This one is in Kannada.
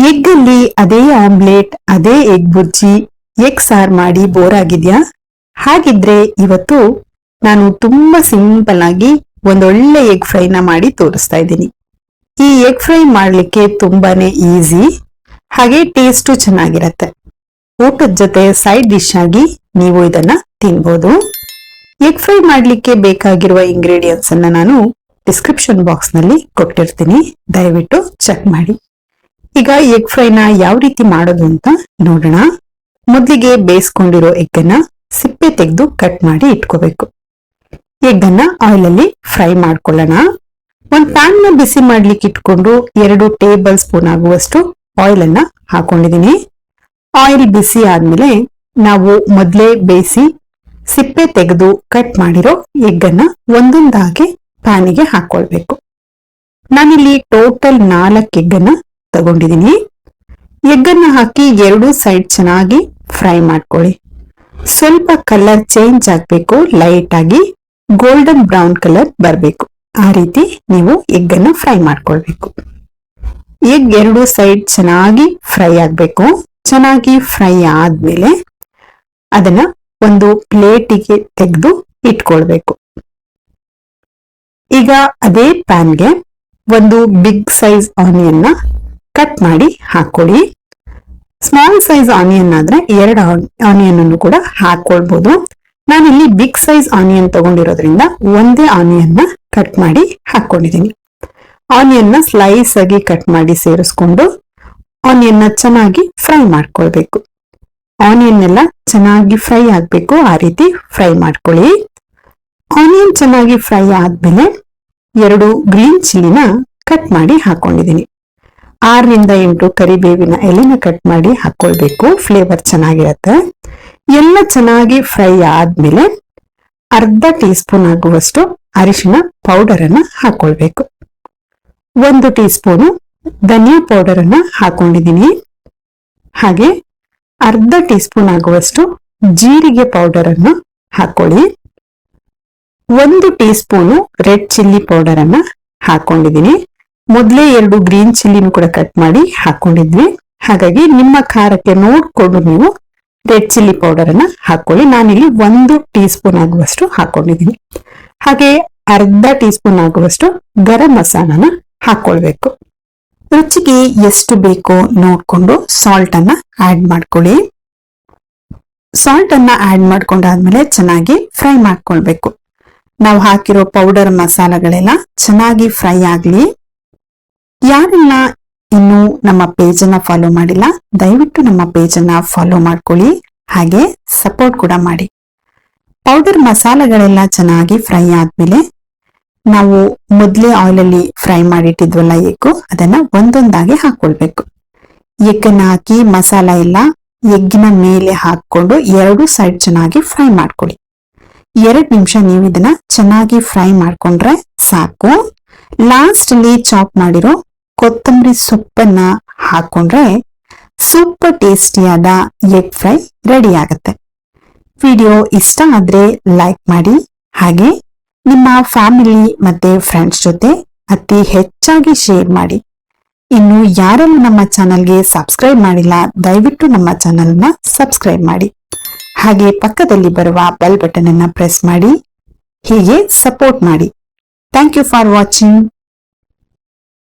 ಎಗ್ ಅಲ್ಲಿ ಅದೇ ಆಮ್ಲೆಟ್, ಅದೇ ಎಗ್ ಬುರ್ಜಿ, ಎಗ್ ಸಾರ್ ಮಾಡಿ ಬೋರ್ ಆಗಿದ್ಯಾ? ಹಾಗಿದ್ರೆ ಇವತ್ತು ನಾನು ತುಂಬಾ ಸಿಂಪಲ್ ಆಗಿ ಒಂದೊಳ್ಳೆ ಎಗ್ ಫ್ರೈನ ಮಾಡಿ ತೋರಿಸ್ತಾ ಇದ್ದೀನಿ. ಈ ಎಗ್ ಫ್ರೈ ಮಾಡ್ಲಿಕ್ಕೆ ತುಂಬಾನೇ ಈಸಿ, ಹಾಗೆ ಟೇಸ್ಟು ಚೆನ್ನಾಗಿರತ್ತೆ. ಊಟದ ಜೊತೆ ಸೈಡ್ ಡಿಶ್ ಆಗಿ ನೀವು ಇದನ್ನ ತಿನ್ಬೋದು. ಎಗ್ ಫ್ರೈ ಮಾಡ್ಲಿಕ್ಕೆ ಬೇಕಾಗಿರುವ ಇಂಗ್ರೀಡಿಯೆಂಟ್ಸ್ ಅನ್ನ ನಾನು ಡಿಸ್ಕ್ರಿಪ್ಷನ್ ಬಾಕ್ಸ್ ನಲ್ಲಿ ಕೊಟ್ಟಿರ್ತೀನಿ, ದಯವಿಟ್ಟು ಚೆಕ್ ಮಾಡಿ. ಈಗ ಎಗ್ ಫ್ರೈನ ಯಾವ ರೀತಿ ಮಾಡೋದು ಅಂತ ನೋಡೋಣ. ಮೊದಲಿಗೆ ಬೇಯಿಸ್ಕೊಂಡಿರೋ ಎಗ್ ಅನ್ನ ಸಿಪ್ಪೆ ತೆಗೆದು ಕಟ್ ಮಾಡಿ ಇಟ್ಕೋಬೇಕು. ಎಗ್ ಅನ್ನ ಆಯಿಲ್ ಅಲ್ಲಿ ಫ್ರೈ ಮಾಡ್ಕೊಳ್ಳೋಣ. ಒಂದ್ ಪ್ಯಾನ್ ನ ಬಿಸಿ ಮಾಡ್ಲಿಕ್ಕೆ ಇಟ್ಕೊಂಡು 2 ಟೇಬಲ್ ಸ್ಪೂನ್ ಆಗುವಷ್ಟು ಆಯಿಲ್ ಅನ್ನ ಹಾಕೊಂಡಿದೀನಿ. ಆಯಿಲ್ ಬಿಸಿ ಆದ್ಮೇಲೆ ನಾವು ಮೊದಲೇ ಬೇಯಿಸಿ ಸಿಪ್ಪೆ ತೆಗೆದು ಕಟ್ ಮಾಡಿರೋ ಎಗ್ ಅನ್ನ ಒಂದೊಂದಾಗಿ ಪ್ಯಾನಿಗೆ ಹಾಕೊಳ್ಬೇಕು. ನಾನಿಲ್ಲಿ ಟೋಟಲ್ 4 ಎಗ್ ಅನ್ನ ತಗೊಂಡಿದೀನಿ. ಎಗ್ ಅನ್ನ ಹಾಕಿ 2 ಸೈಡ್ ಚೆನ್ನಾಗಿ ಫ್ರೈ ಮಾಡ್ಕೊಳ್ಳಿ. ಸ್ವಲ್ಪ ಕಲರ್ ಚೇಂಜ್ ಆಗ್ಬೇಕು, ಲೈಟ್ ಆಗಿ ಗೋಲ್ಡನ್ ಬ್ರೌನ್ ಕಲರ್ ಬರಬೇಕು. ಆ ರೀತಿ ನೀವು ಎಗ್ ಅನ್ನ ಫ್ರೈ ಮಾಡ್ಕೊಳ್ಬೇಕು. ಎಗ್ 2 ಸೈಡ್ ಚೆನ್ನಾಗಿ ಫ್ರೈ ಆಗ್ಬೇಕು. ಚೆನ್ನಾಗಿ ಫ್ರೈ ಆದ್ಮೇಲೆ ಅದನ್ನ ಒಂದು ಪ್ಲೇಟಿಗೆ ತೆಗೆದು ಇಟ್ಕೊಳ್ಬೇಕು. ಈಗ ಅದೇ ಪ್ಯಾನ್ಗೆ ಒಂದು ಬಿಗ್ ಸೈಜ್ ಆನಿಯನ್ ನ ಕಟ್ ಮಾಡಿ ಹಾಕೊಳ್ಳಿ. ಸ್ಮಾಲ್ ಸೈಜ್ ಆನಿಯನ್ ಆದ್ರೆ 2 ಆನಿಯನ್ ಅನ್ನು ಕೂಡ ಹಾಕೊಳ್ಬಹುದು. ನಾನಿಲ್ಲಿ ಬಿಗ್ ಸೈಜ್ ಆನಿಯನ್ ತಗೊಂಡಿರೋದ್ರಿಂದ ಒಂದೇ ಆನಿಯನ್ ನ ಕಟ್ ಮಾಡಿ ಹಾಕೊಂಡಿದ್ದೀನಿ. ಆನಿಯನ್ ನ ಸ್ಲೈಸ್ ಆಗಿ ಕಟ್ ಮಾಡಿ ಸೇರಿಸ್ಕೊಂಡು ಆನಿಯನ್ ನ ಚೆನ್ನಾಗಿ ಫ್ರೈ ಮಾಡ್ಕೊಳ್ಬೇಕು. ಆನಿಯನ್ ಎಲ್ಲ ಚೆನ್ನಾಗಿ ಫ್ರೈ ಆಗ್ಬೇಕು, ಆ ರೀತಿ ಫ್ರೈ ಮಾಡ್ಕೊಳ್ಳಿ. ಆನಿಯನ್ ಚೆನ್ನಾಗಿ ಫ್ರೈ ಆದ್ಮೇಲೆ 2 ಗ್ರೀನ್ ಚಿಲ್ಲಿನ ಕಟ್ ಮಾಡಿ ಹಾಕೊಂಡಿದ್ದೀನಿ. 6 ರಿಂದ 8 ಕರಿಬೇವಿನ ಎಲೆನ ಕಟ್ ಮಾಡಿ ಹಾಕೊಳ್ಬೇಕು, ಫ್ಲೇವರ್ ಚೆನ್ನಾಗಿರತ್ತೆ. ಎಲ್ಲ ಚೆನ್ನಾಗಿ ಫ್ರೈ ಆದ್ಮೇಲೆ ಅರ್ಧ ಟೀ ಸ್ಪೂನ್ ಆಗುವಷ್ಟು ಅರಿಶಿನ ಪೌಡರ್ ಅನ್ನ ಹಾಕೊಳ್ಬೇಕು. 1 ಟೀ ಸ್ಪೂನ್ ಧನಿಯಾ ಪೌಡರ್ ಅನ್ನ ಹಾಕೊಂಡಿದ್ದೀನಿ. ಹಾಗೆ ಅರ್ಧ ಟೀ ಸ್ಪೂನ್ ಆಗುವಷ್ಟು ಜೀರಿಗೆ ಪೌಡರ್ ಅನ್ನ ಹಾಕೊಳ್ಳಿ. 1 tea spoon red chilli powder ಅನ್ನ ಹಾಕೊಂಡಿದ್ದೀನಿ. ಮೊದಲೇ 2 ಗ್ರೀನ್ ಚಿಲ್ಲಿನೂ ಕೂಡ ಕಟ್ ಮಾಡಿ ಹಾಕೊಂಡಿದ್ವಿ, ಹಾಗಾಗಿ ನಿಮ್ಮ ಖಾರಕ್ಕೆ ನೋಡ್ಕೊಂಡು ನೀವು ರೆಡ್ ಚಿಲ್ಲಿ ಪೌಡರ್ ಅನ್ನ ಹಾಕೊಳ್ಳಿ. ನಾನಿಲ್ಲಿ 1 ಟೀ ಸ್ಪೂನ್ ಆಗುವಷ್ಟು ಹಾಕೊಂಡಿದ್ದೀನಿ. ಹಾಗೆ ಅರ್ಧ ಟೀ ಸ್ಪೂನ್ ಆಗುವಷ್ಟು ಗರಂ ಮಸಾಲಾನ ಹಾಕೊಳ್ಬೇಕು. ರುಚಿಗೆ ಎಷ್ಟು ಬೇಕೋ ನೋಡ್ಕೊಂಡು ಸಾಲ್ಟ್ ಅನ್ನ ಆಡ್ ಮಾಡ್ಕೊಳ್ಳಿ. ಸಾಲ್ಟ್ ಅನ್ನ ಆಡ್ ಮಾಡ್ಕೊಂಡಾದ್ಮೇಲೆ ಚೆನ್ನಾಗಿ ಫ್ರೈ ಮಾಡ್ಕೊಳ್ಬೇಕು. ನಾವು ಹಾಕಿರೋ ಪೌಡರ್ ಮಸಾಲಗಳೆಲ್ಲ ಚೆನ್ನಾಗಿ ಫ್ರೈ ಆಗ್ಲಿ. ಯಾರೆಲ್ಲ ಇನ್ನು ನಮ್ಮ ಪೇಜ್ ಅನ್ನ ಫಾಲೋ ಮಾಡಿಲ್ಲ, ದಯವಿಟ್ಟು ನಮ್ಮ ಪೇಜ್ ಅನ್ನ ಫಾಲೋ ಮಾಡ್ಕೊಳ್ಳಿ, ಹಾಗೆ ಸಪೋರ್ಟ್ ಕೂಡ ಮಾಡಿ. ಪೌಡರ್ ಮಸಾಲೆಗಳೆಲ್ಲ ಚೆನ್ನಾಗಿ ಫ್ರೈ ಆದ್ಮೇಲೆ ನಾವು ಮೊದಲೇ ಆಯಿಲ್ ಅಲ್ಲಿ ಫ್ರೈ ಮಾಡಿಟ್ಟಿದ್ವಲ್ಲ ಎಗ್ಗು, ಅದನ್ನ ಒಂದೊಂದಾಗಿ ಹಾಕೊಳ್ಬೇಕು. ಎಗ್ಗನ್ನ ಹಾಕಿ ಮಸಾಲ ಎಲ್ಲ ಎಗ್ಗಿನ ಮೇಲೆ ಹಾಕೊಂಡು 2 ಸೈಡ್ ಚೆನ್ನಾಗಿ ಫ್ರೈ ಮಾಡ್ಕೊಳ್ಳಿ. 2 ನಿಮಿಷ ನೀವು ಇದನ್ನ ಚೆನ್ನಾಗಿ ಫ್ರೈ ಮಾಡ್ಕೊಂಡ್ರೆ ಸಾಕು. ಲಾಸ್ಟ್ ಅಲ್ಲಿ ಚಾಪ್ ಮಾಡಿರೋ ಕೊತ್ತಂಬರಿ ಸೊಪ್ಪನ್ನ ಹಾಕೊಂಡ್ರೆ ಸೂಪರ್ ಟೇಸ್ಟಿಯಾದ ಎಗ್ ಫ್ರೈ ರೆಡಿ ಆಗುತ್ತೆ. ವಿಡಿಯೋ ಇಷ್ಟ ಆದ್ರೆ ಲೈಕ್ ಮಾಡಿ, ಹಾಗೆ ನಿಮ್ಮ ಫ್ಯಾಮಿಲಿ ಮತ್ತೆ ಫ್ರೆಂಡ್ಸ್ ಜೊತೆ ಅತಿ ಹೆಚ್ಚಾಗಿ ಶೇರ್ ಮಾಡಿ. ಇನ್ನು ಯಾರೆಲ್ಲ ನಮ್ಮ ಚಾನಲ್ಗೆ ಸಬ್ಸ್ಕ್ರೈಬ್ ಮಾಡಿಲ್ಲ, ದಯವಿಟ್ಟು ನಮ್ಮ ಚಾನಲ್ನ ಸಬ್ಸ್ಕ್ರೈಬ್ ಮಾಡಿ. ಹಾಗೆ ಪಕ್ಕದಲ್ಲಿ ಬರುವ ಬೆಲ್ ಬಟನ್ ಅನ್ನ ಪ್ರೆಸ್ ಮಾಡಿ, ಹೀಗೆ ಸಪೋರ್ಟ್ ಮಾಡಿ. Thank you for watching.